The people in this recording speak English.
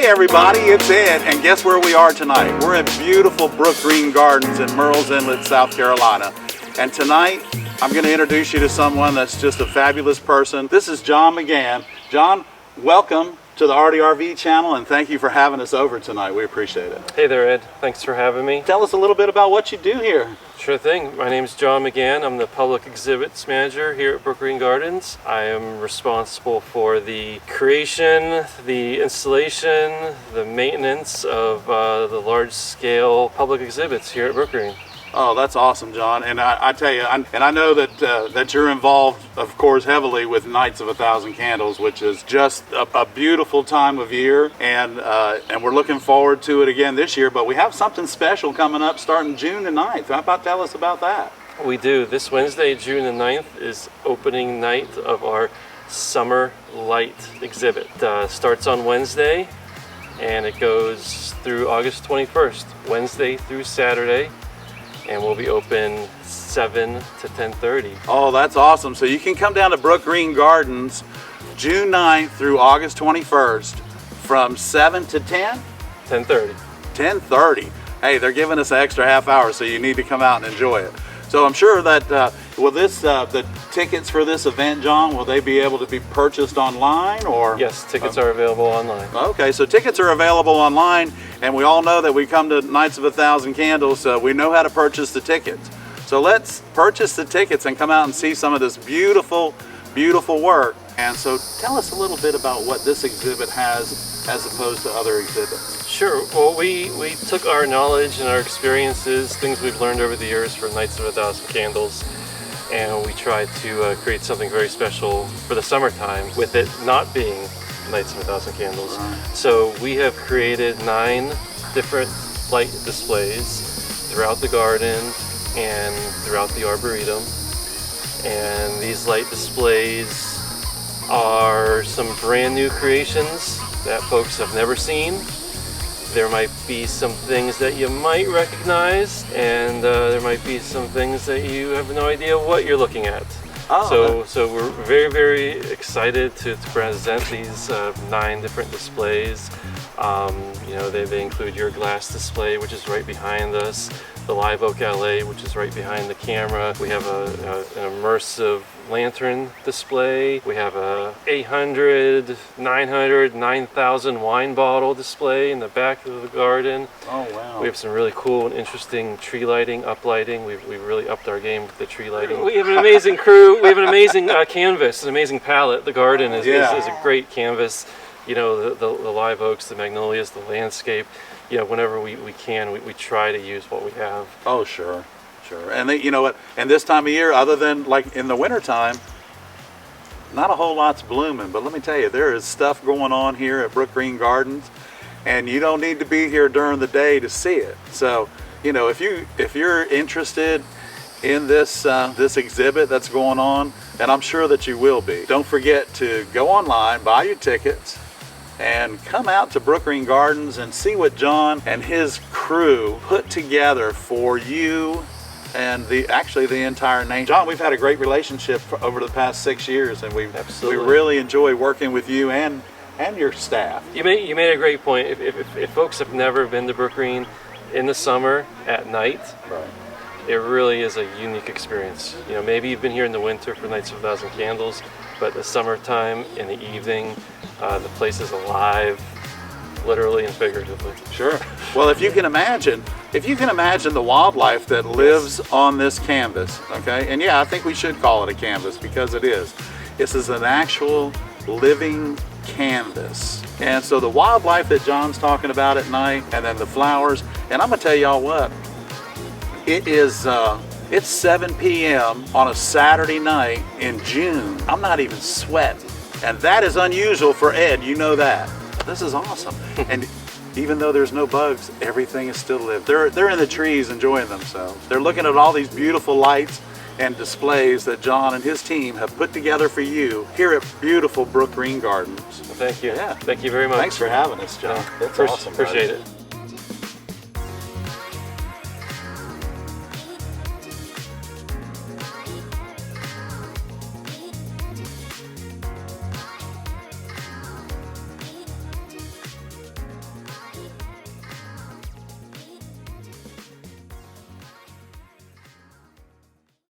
Hey everybody, it's Ed, and guess where we are tonight? We're in beautiful Brookgreen Gardens in Murrells Inlet, South Carolina. And tonight, I'm going to introduce you to someone that's just a fabulous person. This is John McGann. John, welcome to the ARTyRV channel, and thank you for having us over tonight. We appreciate it. Hey there, Ed. Thanks for having me. Tell us a little bit about what you do here. Sure thing. My name is John McGann. I'm the Public Exhibits Manager here at Brookgreen Gardens. I am responsible for the creation, the installation, the maintenance of the large-scale public exhibits here at Brookgreen. Oh, that's awesome, John. And I tell you, and I know that that you're involved, of course, heavily with Nights of 1,000 Candles, which is just a beautiful time of year, and we're looking forward to it again this year. But we have something special coming up starting June the 9th. How about tell us about that? We do. This Wednesday, June the 9th, is opening night of our Summer Light exhibit. Starts on Wednesday, and it goes through August 21st, Wednesday through Saturday. And we'll be open 7 to 10:30. Oh, that's awesome. So you can come down to Brookgreen Gardens June 9th through August 21st from 7 to 10? 10:30. 10:30. Hey, they're giving us an extra half hour, so you need to come out and enjoy it. So I'm sure that, the tickets for this event, John, will they be able to be purchased online or? Yes, tickets are available online. Okay, so tickets are available online, and we all know that we come to Nights of 1,000 Candles, so we know how to purchase the tickets. So let's purchase the tickets and come out and see some of this beautiful, beautiful work. And so tell us a little bit about what this exhibit has as opposed to other exhibits. Sure. Well, we took our knowledge and our experiences, things we've learned over the years for Nights of 1,000 Candles, and we tried to create something very special for the summertime with it not being Nights of 1,000 Candles. Right. So we have created 9 different light displays throughout the garden and throughout the Arboretum. And these light displays are some brand new creations that folks have never seen. There might be some things that you might recognize, and there might be some things that you have no idea what you're looking at. Oh. So we're very, very excited to present these 9 different displays. They include your glass display, which is right behind us, the Live Oak LA, which is right behind the camera. We have an immersive lantern display. We have a 800, 900, 9,000 wine bottle display in the back of the garden. Oh, wow. We have some really cool and interesting tree lighting, uplighting. We've really upped our game with the tree lighting. We have an amazing crew. We have an amazing canvas, an amazing palette. The garden is a great canvas. You know, the live oaks, the magnolias, the landscape. You know, whenever we can, we try to use what we have. Oh, sure. Sure. And you know what? And this time of year, other than like in the wintertime, not a whole lot's blooming. But let me tell you, there is stuff going on here at Brookgreen Gardens, and you don't need to be here during the day to see it. So, you know, if you're interested in this this exhibit that's going on, and I'm sure that you will be, don't forget to go online, buy your tickets, and come out to Brookgreen Gardens and see what John and his crew put together for you and the entire nation. John, we've had a great relationship over the past 6 years, and we really enjoy working with you and your staff. You made a great point. If folks have never been to Brookgreen in the summer at night, Right. it really is a unique experience. You know, maybe you've been here in the winter for Nights of 1,000 Candles, but the summertime in the evening, the place is alive, literally and figuratively. Sure. Well, if you can imagine the wildlife that lives on this canvas, okay? And yeah, I think we should call it a canvas because it is. This is an actual living canvas. And so the wildlife that John's talking about at night, and then the flowers, and I'm gonna tell y'all what, it is, it's 7 p.m. on a Saturday night in June. I'm not even sweating. And that is unusual for Ed, you know that. This is awesome. And even though there's no bugs, everything is still living. They're in the trees enjoying themselves. They're looking at all these beautiful lights and displays that John and his team have put together for you here at beautiful Brookgreen Gardens. Well, thank you. Yeah. Thank you very much. Thanks for having us, John. That's awesome. Appreciate it.